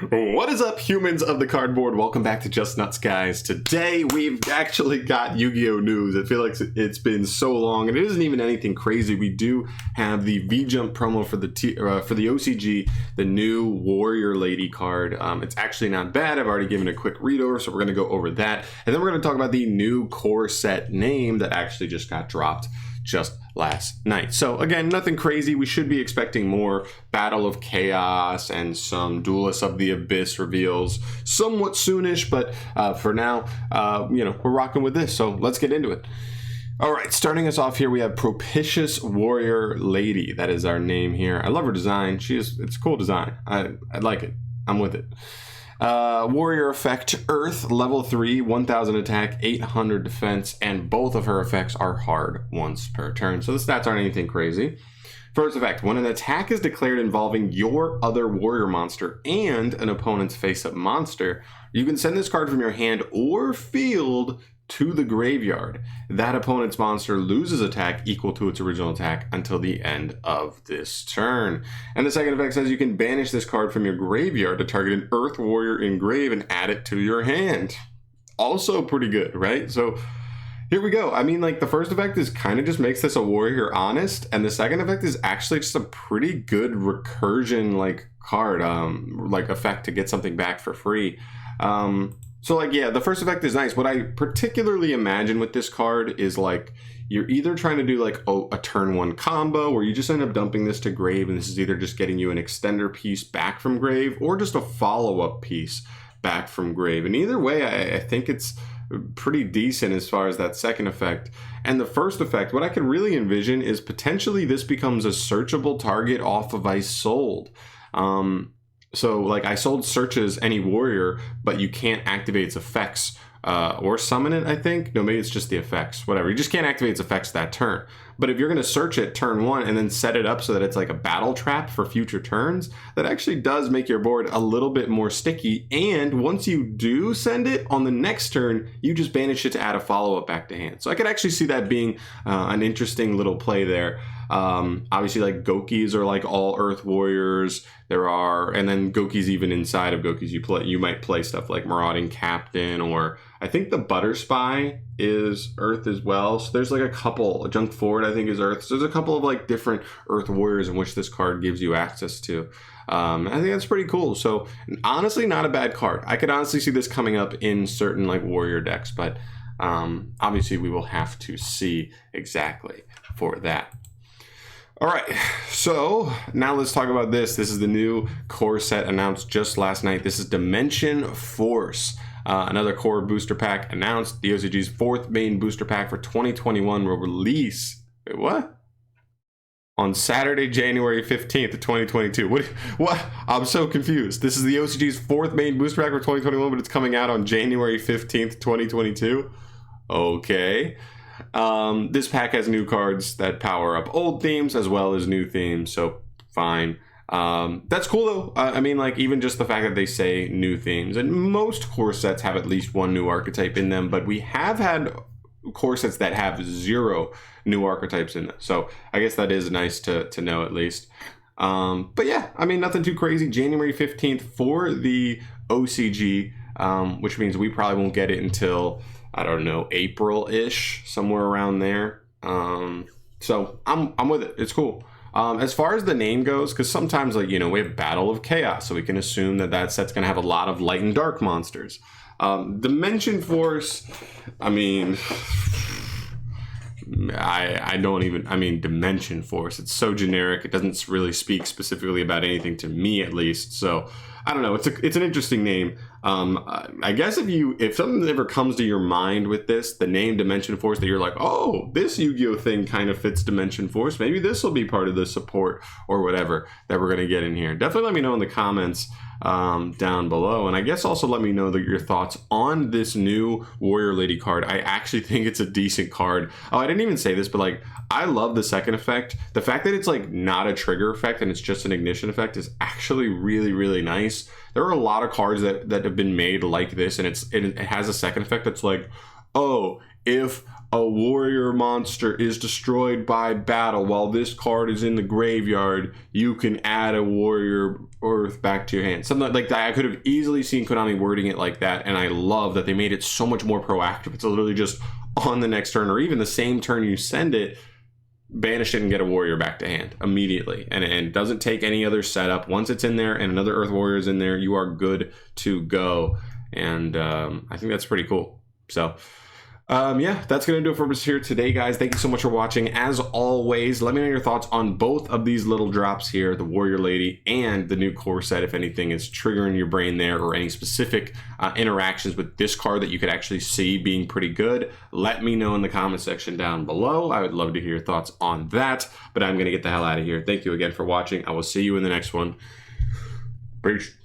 What is up, humans of the cardboard? Welcome back to Just Nuts, guys. Today we've actually got Yu-Gi-Oh news. I feel like it's been so long, and it isn't even anything crazy. We do have the V-Jump promo for the OCG, the new Warrior Lady card. It's actually not bad. I've already given a quick read over, so we're going to go over that, and then we're going to talk about the new core set name that actually just got dropped just last night. So again, nothing crazy. We should be expecting more Battle of Chaos and some Duelists of the Abyss reveals somewhat soonish, but for now, we're rocking with this. So let's get into it. All right, starting us off here, we have Propitious Warrior Lady. That is our name here. I love her design. It's a cool design. I like it. I'm with it. Warrior effect, Earth, level 3, 1000 attack, 800 defense, and both of her effects are hard once per turn. So the stats aren't anything crazy. First effect, when an attack is declared involving your other warrior monster and an opponent's face-up monster, you can send this card from your hand or field to the graveyard. That opponent's monster loses attack equal to its original attack until the end of this turn. And the second effect says you can banish this card from your graveyard to target an Earth Warrior in grave and add it to your hand. Also pretty good, right? So here we go. I mean, like, the first effect is kind of just makes this a warrior honest, and the second effect is actually just a pretty good recursion like card, like effect to get something back for free. So like, yeah, the first effect is nice. What I particularly imagine with this card is like, you're either trying to do like a turn one combo where you just end up dumping this to grave, and this is either just getting you an extender piece back from grave or just a follow-up piece back from grave. And either way, I think it's pretty decent as far as that second effect. And the first effect, what I can really envision is potentially this becomes a searchable target off of I Sold. So like I Sold searches any warrior, but you can't activate its effects or summon it, I think. No, maybe it's just the effects, whatever. You just can't activate its effects that turn. But if you're going to search it turn one and then set it up so that it's like a battle trap for future turns, that actually does make your board a little bit more sticky. And once you do send it on the next turn, you just banish it to add a follow-up back to hand. So I could actually see that being an interesting little play there. Obviously, like, Gokis are like all Earth Warriors. And then Gokis, even inside of Gokis, you might play stuff like Marauding Captain, or I think the Butter Spy is Earth as well. So there's like a couple. Junk Forward, I think, is Earth. So there's a couple of like different Earth Warriors in which this card gives you access to. I think that's pretty cool. So honestly, not a bad card. I could honestly see this coming up in certain like warrior decks, but obviously we will have to see exactly for that. All right, so now let's talk about this. This is the new core set announced just last night. This is Dimension Force. Another core booster pack announced. The OCG's fourth main booster pack for 2021 will release. Wait, what? On Saturday, January 15th of 2022. What? I'm so confused. This is the OCG's fourth main booster pack for 2021, but it's coming out on January 15th, 2022. Okay. This pack has new cards that power up old themes as well as new themes, so fine. That's cool though. I mean, like, even just the fact that they say new themes, and most core sets have at least one new archetype in them, but we have had core sets that have 0 new archetypes in them, so I guess that is nice to know at least. But yeah, I mean, nothing too crazy. January 15th for the OCG, which means we probably won't get it until, I don't know, April-ish, somewhere around there. So I'm with it. It's cool. As far as the name goes, because sometimes, like, we have Battle of Chaos, so we can assume that set's going to have a lot of light and dark monsters. Dimension Force, I mean, Dimension Force, it's so generic. It doesn't really speak specifically about anything to me, at least. So I don't know. It's an interesting name. I guess if something ever comes to your mind with this, the name Dimension Force, that you're like, oh, this Yu-Gi-Oh thing kind of fits Dimension Force, maybe this will be part of the support or whatever that we're going to get in here. Definitely let me know in the comments down below, and I guess also let me know your thoughts on this new Warrior Lady card. I actually think it's a decent card. Oh, I didn't even say this, but like, I love the second effect. The fact that it's like not a trigger effect and it's just an ignition effect is actually really, really nice. There are a lot of cards that have been made like this, and it has a second effect that's like, oh, if a warrior monster is destroyed by battle while this card is in the graveyard, you can add a warrior earth back to your hand. Something like that. I could have easily seen Konami wording it like that, and I love that they made it so much more proactive. It's literally just on the next turn, or even the same turn you send it, banish it and get a warrior back to hand immediately, and it doesn't take any other setup. Once it's in there and another earth warrior is in there, you are good to go. And I think that's pretty cool. So yeah, that's gonna do it for us here today, guys. Thank you so much for watching. As always, let me know your thoughts on both of these little drops here, the Warrior Lady and the new core set, if anything is triggering your brain there, or any specific interactions with this card that you could actually see being pretty good. Let me know in the comment section down below. I would love to hear your thoughts on that, but I'm gonna get the hell out of here. Thank you again for watching. I will see you in the next one. Peace.